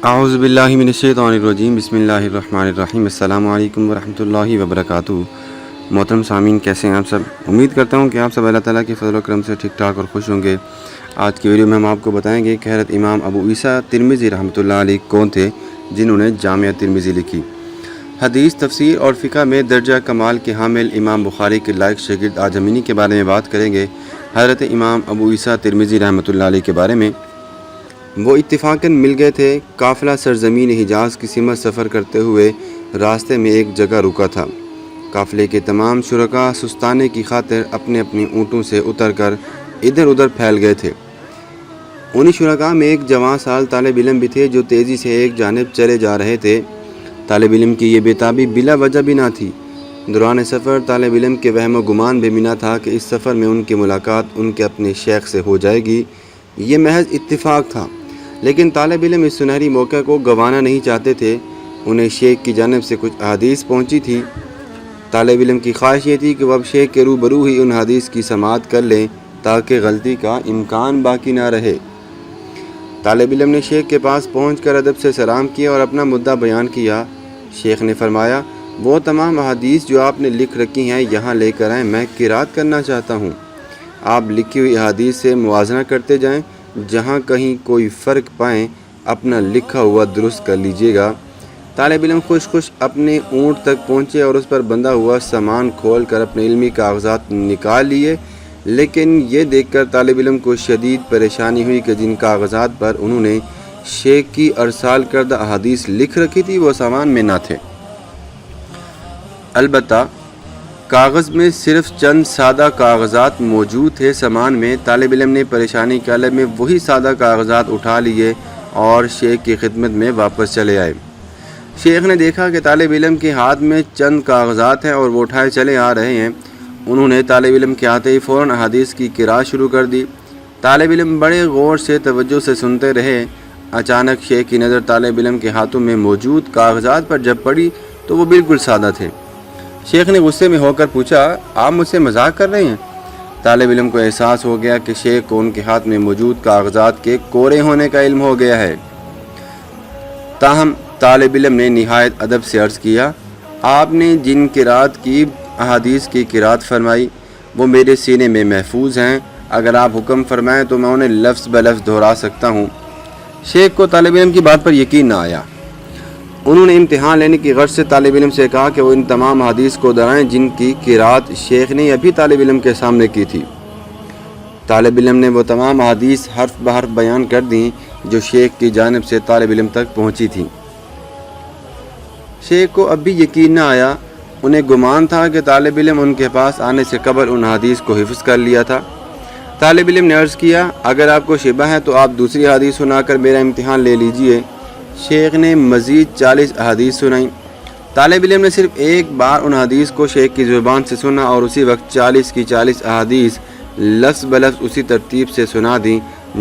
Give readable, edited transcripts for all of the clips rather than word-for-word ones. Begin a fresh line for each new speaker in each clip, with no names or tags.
اعوذ باللہ من الشیطان الرجیم بسم اللہ الرحمن الرحیم السلام علیکم ورحمۃ اللہ وبرکاتہ۔ محترم سامعین، کیسے ہیں آپ سب؟ امید کرتا ہوں کہ آپ سب اللہ تعالیٰ کے فضل و کرم سے ٹھیک ٹھاک اور خوش ہوں گے۔ آج کی ویڈیو میں ہم آپ کو بتائیں گے کہ حضرت امام ابو عیسیٰ ترمذی رحمۃ اللہ علیہ کون تھے جنہوں نے جامعہ ترمذی لکھی۔ حدیث، تفسیر اور فقہ میں درجہ کمال کے حامل امام بخاری کے لائق شاگرد آج ہم انہی کے بارے میں بات کریں گے، حضرت امام ابو عیسیٰ ترمذی رحمۃ اللہ علیہ کے بارے میں۔ وہ اتفاقاً مل گئے تھے۔ قافلہ سرزمین حجاز کی سمت سفر کرتے ہوئے راستے میں ایک جگہ رکا تھا۔ قافلے کے تمام شرکاء سستانے کی خاطر اپنے اپنے اونٹوں سے اتر کر ادھر ادھر پھیل گئے تھے۔ انہی شرکاء میں ایک جوان سال طالب علم بھی تھے جو تیزی سے ایک جانب چلے جا رہے تھے۔ طالب علم کی یہ بےتابی بلا وجہ بھی نہ تھی۔ دوران سفر طالب علم کے وہم و گمان بھی نہ تھا کہ اس سفر میں ان کی ملاقات ان کے اپنے شیخ سے ہو جائے گی۔ یہ محض اتفاق تھا، لیکن طالب علم اس سنہری موقع کو گنوانا نہیں چاہتے تھے۔ انہیں شیخ کی جانب سے کچھ احادیث پہنچی تھی۔ طالب علم کی خواہش یہ تھی کہ وہ اب شیخ کے روبرو ہی ان حدیث کی سماعت کر لیں تاکہ غلطی کا امکان باقی نہ رہے۔ طالب علم نے شیخ کے پاس پہنچ کر ادب سے سلام کیا اور اپنا مدعا بیان کیا۔ شیخ نے فرمایا، وہ تمام احادیث جو آپ نے لکھ رکھی ہیں یہاں لے کر آئیں، میں قرات کرنا چاہتا ہوں۔ آپ لکھی ہوئی احادیث سے موازنہ کرتے جائیں، جہاں کہیں کوئی فرق پائیں اپنا لکھا ہوا درست کر لیجئے گا۔ طالب علم خوش اپنے اونٹ تک پہنچے اور اس پر بندھا ہوا سامان کھول کر اپنے علمی کاغذات نکال لیے، لیکن یہ دیکھ کر طالب علم کو شدید پریشانی ہوئی کہ جن کاغذات پر انہوں نے شیخ کی ارسال کردہ احادیث لکھ رکھی تھی وہ سامان میں نہ تھے۔ البتہ کاغذ میں صرف چند سادہ کاغذات موجود تھے۔ سامان میں طالب علم نے پریشانی کے عالم میں وہی سادہ کاغذات اٹھا لیے اور شیخ کی خدمت میں واپس چلے آئے۔ شیخ نے دیکھا کہ طالب علم کے ہاتھ میں چند کاغذات ہیں اور وہ اٹھائے چلے آ رہے ہیں۔ انہوں نے طالب علم کے آتے ہی فوراً احادیث کی قرات شروع کر دی۔ طالب علم بڑے غور سے توجہ سے سنتے رہے۔ اچانک شیخ کی نظر طالب علم کے ہاتھوں میں موجود کاغذات پر جب پڑی تو وہ بالکل سادہ تھے۔ شیخ نے غصے میں ہو کر پوچھا، آپ مجھ سے مذاق کر رہے ہیں؟ طالب علم کو احساس ہو گیا کہ شیخ کو ان کے ہاتھ میں موجود کاغذات کے کورے ہونے کا علم ہو گیا ہے۔ تاہم طالب علم نے نہایت ادب سے عرض کیا، آپ نے جن قرات کی احادیث کی قرات فرمائی وہ میرے سینے میں محفوظ ہیں، اگر آپ حکم فرمائیں تو میں انہیں لفظ بلفظ دہرا سکتا ہوں۔ شیخ کو طالب علم کی بات پر یقین نہ آیا۔ انہوں نے امتحان لینے کی غرض سے طالب علم سے کہا کہ وہ ان تمام حدیث کو دہرائیں جن کی قرات شیخ نے ابھی طالب علم کے سامنے کی تھی۔ طالب علم نے وہ تمام حدیث حرف بحرف بیان کر دیں جو شیخ کی جانب سے طالب علم تک پہنچی تھیں۔ شیخ کو اب بھی یقین نہ آیا۔ انہیں گمان تھا کہ طالب علم ان کے پاس آنے سے قبل ان حدیث کو حفظ کر لیا تھا۔ طالب علم نے عرض کیا، اگر آپ کو شبہ ہے تو آپ دوسری حدیث سنا کر میرا امتحان لے لیجئے۔ شیخ نے مزید 40 احادیث سنائیں۔ طالب علم نے صرف ایک بار ان حدیث کو شیخ کی زبان سے سنا اور اسی وقت 40 کی 40 احادیث لفظ بلفظ اسی ترتیب سے سنا دیں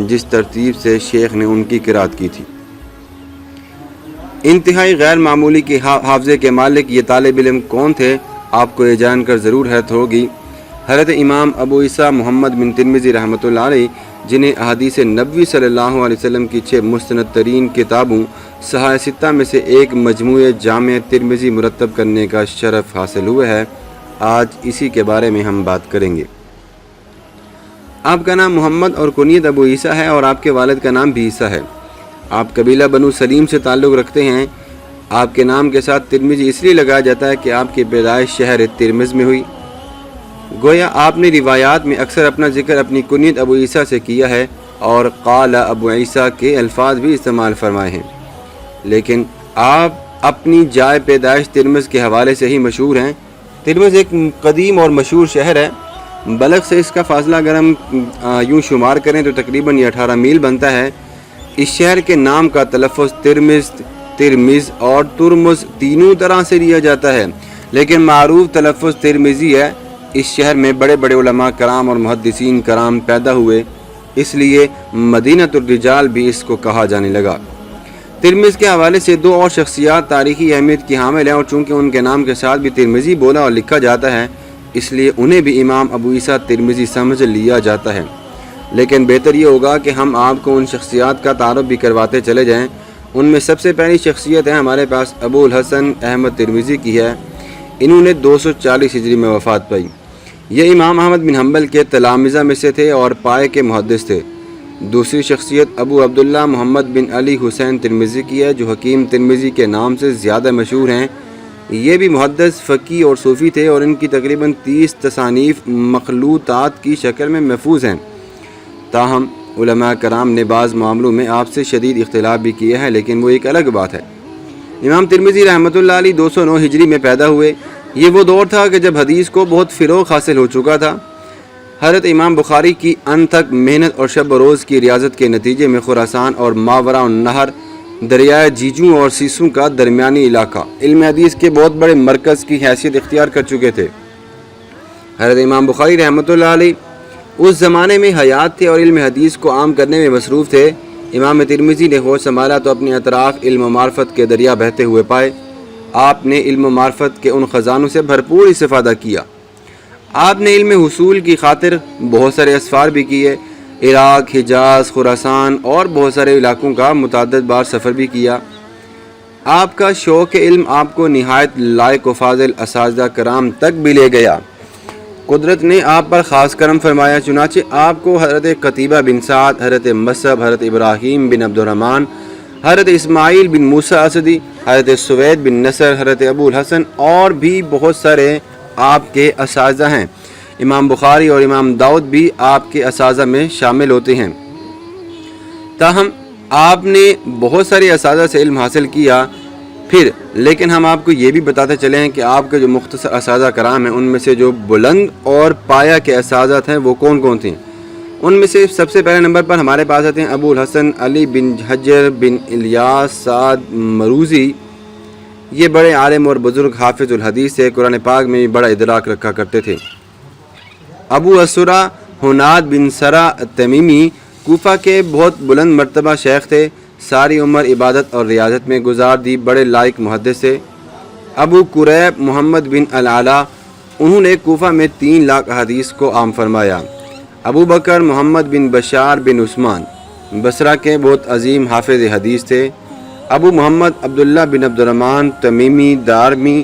جس ترتیب سے شیخ نے ان کی قرات کی تھی۔ انتہائی غیر معمولی کے حافظے کے مالک یہ طالب علم کون تھے، آپ کو یہ جان کر ضرور حیرت ہوگی۔ حضرت امام ابو عیسیٰ محمد بن ترمذی رحمۃ اللہ علیہ، جنہیں احادیث نبوی صلی اللہ علیہ وسلم کی 6 مستند ترین کتابوں صحاح ستہ میں سے ایک مجموعہ جامع ترمذی مرتب کرنے کا شرف حاصل ہوا ہے۔ آج اسی کے بارے میں ہم بات کریں گے۔ آپ کا نام محمد اور کنیت ابو عیسیٰ ہے اور آپ کے والد کا نام بھی عیسیٰ ہے۔ آپ قبیلہ بنو سلیم سے تعلق رکھتے ہیں۔ آپ کے نام کے ساتھ ترمذی اس لیے لگایا جاتا ہے کہ آپ کی پیدائش شہر ترمذ میں ہوئی۔ گویا آپ نے روایات میں اکثر اپنا ذکر اپنی کنیت ابو عیسیٰ سے کیا ہے اور قال ابو عیسیٰ کے الفاظ بھی استعمال فرمائے ہیں، لیکن آپ اپنی جائے پیدائش ترمذ کے حوالے سے ہی مشہور ہیں۔ ترمذ ایک قدیم اور مشہور شہر ہے۔ بلخ سے اس کا فاصلہ اگر ہم یوں شمار کریں تو تقریباً یہ 18 میل بنتا ہے۔ اس شہر کے نام کا تلفظ ترمز اور ترمز تینوں طرح سے لیا جاتا ہے، لیکن معروف تلفظ ترمذی ہے۔ اس شہر میں بڑے بڑے علماء کرام اور محدثین کرام پیدا ہوئے، اس لیے مدینۃ الرجال بھی اس کو کہا جانے لگا۔ ترمذ کے حوالے سے 2 اور شخصیات تاریخی اہمیت کی حامل ہیں، اور چونکہ ان کے نام کے ساتھ بھی ترمذی بولا اور لکھا جاتا ہے اس لیے انہیں بھی امام ابو عیسیٰ ترمذی سمجھ لیا جاتا ہے۔ لیکن بہتر یہ ہوگا کہ ہم آپ کو ان شخصیات کا تعارف بھی کرواتے چلے جائیں۔ ان میں سب سے پہلی شخصیت ہے ہمارے پاس ابو الحسن احمد ترمذی کی ہے۔ انہوں نے 240 ہجری میں وفات پائی۔ یہ امام احمد بن حنبل کے تلامذہ میں سے تھے اور پائے کے محدث تھے۔ دوسری شخصیت ابو عبداللہ محمد بن علی حسین ترمذی کی ہے، جو حکیم ترمذی کے نام سے زیادہ مشہور ہیں۔ یہ بھی محدث، فقی اور صوفی تھے اور ان کی تقریباً 30 تصانیف مخلوطات کی شکل میں محفوظ ہیں۔ تاہم علماء کرام نے بعض معاملوں میں آپ سے شدید اختلاف بھی کیا ہے، لیکن وہ ایک الگ بات ہے۔ امام ترمذی رحمۃ اللہ علیہ 209 ہجری میں پیدا ہوئے۔ یہ وہ دور تھا کہ جب حدیث کو بہت فروغ حاصل ہو چکا تھا۔ حضرت امام بخاری کی انتھک محنت اور شب و روز کی ریاضت کے نتیجے میں خراسان اور ماوراء النہر دریائے جیجوں اور سیسوں کا درمیانی علاقہ علم حدیث کے بہت بڑے مرکز کی حیثیت اختیار کر چکے تھے۔ حضرت امام بخاری رحمۃ اللہ علیہ اس زمانے میں حیات تھے اور علم حدیث کو عام کرنے میں مصروف تھے۔ امام ترمذی نے ہوش سنبھالا تو اپنے اطراف علم و معرفت کے دریا بہتے ہوئے پائے۔ آپ نے علم و معرفت کے ان خزانوں سے بھرپور استفادہ کیا۔ آپ نے علم حصول کی خاطر بہت سارے اسفار بھی کیے، عراق، حجاز، خراسان اور بہت سارے علاقوں کا متعدد بار سفر بھی کیا۔ آپ کا شوق علم آپ کو نہایت لائق و فاضل اساتذہ کرام تک بھی لے گیا۔ قدرت نے آپ پر خاص کرم فرمایا، چنانچہ آپ کو حضرت قتیبہ بن سعد، حضرت مصعب، حضرت ابراہیم بن عبد الرحمن، حضرت اسماعیل بن موسیٰ اسدی، حضرت سوید بن نصر، حضرت ابو الحسن اور بھی بہت سارے آپ کے اساتذہ ہیں۔ امام بخاری اور امام داؤد بھی آپ کے اساتذہ میں شامل ہوتے ہیں۔ تاہم آپ نے بہت سارے اساتذہ سے علم حاصل کیا پھر، لیکن ہم آپ کو یہ بھی بتاتے چلے ہیں کہ آپ کے جو مختصر اساتذہ کرام ہیں ان میں سے جو بلند اور پایہ کے اساتذہ ہیں وہ کون کون تھے۔ ان میں سے سب سے پہلے نمبر پر ہمارے پاس آتے ہیں ابو الحسن علی بن حجر بن الیاس سعد مروزی۔ یہ بڑے عالم اور بزرگ حافظ الحدیث سے قرآن پاک میں بھی بڑا ادراک رکھا کرتے تھے۔ ابو اسرا حناد بن سرا تمیمی کوفہ کے بہت بلند مرتبہ شیخ تھے، ساری عمر عبادت اور ریاضت میں گزار دی، بڑے لائق محدث تھے۔ ابو قریب محمد بن العلا، انہوں نے کوفہ میں 3 لاکھ حدیث کو عام فرمایا۔ ابو بکر محمد بن بشار بن عثمان بصرہ کے بہت عظیم حافظ حدیث تھے۔ ابو محمد عبداللہ بن عبد الرحمن تمیمی دارمی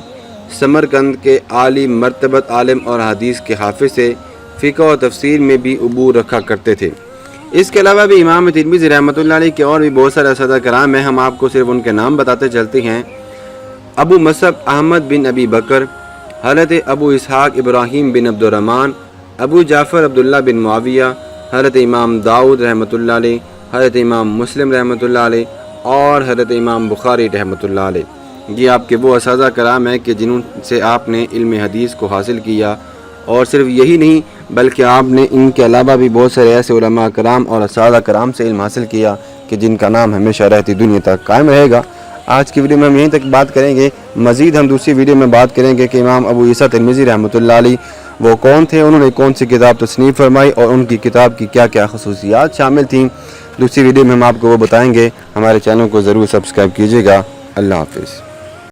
سمرقند کے عالی مرتبت عالم اور حدیث کے حافظ تھے، فقہ و تفسیر میں بھی عبور رکھا کرتے تھے۔ اس کے علاوہ بھی امام ترمذی رحمۃ اللہ علیہ کے اور بھی بہت سارے اساتذہ کرام ہیں، ہم آپ کو صرف ان کے نام بتاتے چلتے ہیں۔ ابو مصعب احمد بن ابی بکر، حضرت ابو اسحاق ابراہیم بن عبد الرحمن، ابو جعفر عبداللہ بن معاویہ، حضرت امام داؤد رحمۃ اللہ علیہ، حضرت امام مسلم رحمۃ اللہ علیہ اور حضرت امام بخاری رحمۃ اللہ علیہ۔ یہ آپ کے وہ اساتذہ کرام ہیں کہ جنہوں سے آپ نے علم حدیث کو حاصل کیا، اور صرف یہی نہیں بلکہ آپ نے ان کے علاوہ بھی بہت سارے ایسے علماء کرام اور اساتذہ کرام سے علم حاصل کیا کہ جن کا نام ہمیشہ رہتی دنیا تک قائم رہے گا۔ آج کی ویڈیو میں ہم یہیں تک بات کریں گے، مزید ہم دوسری ویڈیو میں بات کریں گے کہ امام ابو عیسیٰ ترمذی رحمۃ اللہ علیہ وہ کون تھے، انہوں نے کون سی کتاب تصنیف فرمائی اور ان کی کتاب کی کیا کیا خصوصیات شامل تھیں۔ دوسری ویڈیو میں ہم آپ کو وہ بتائیں گے۔ ہمارے چینل کو ضرور سبسکرائب کیجیے گا۔ اللہ حافظ۔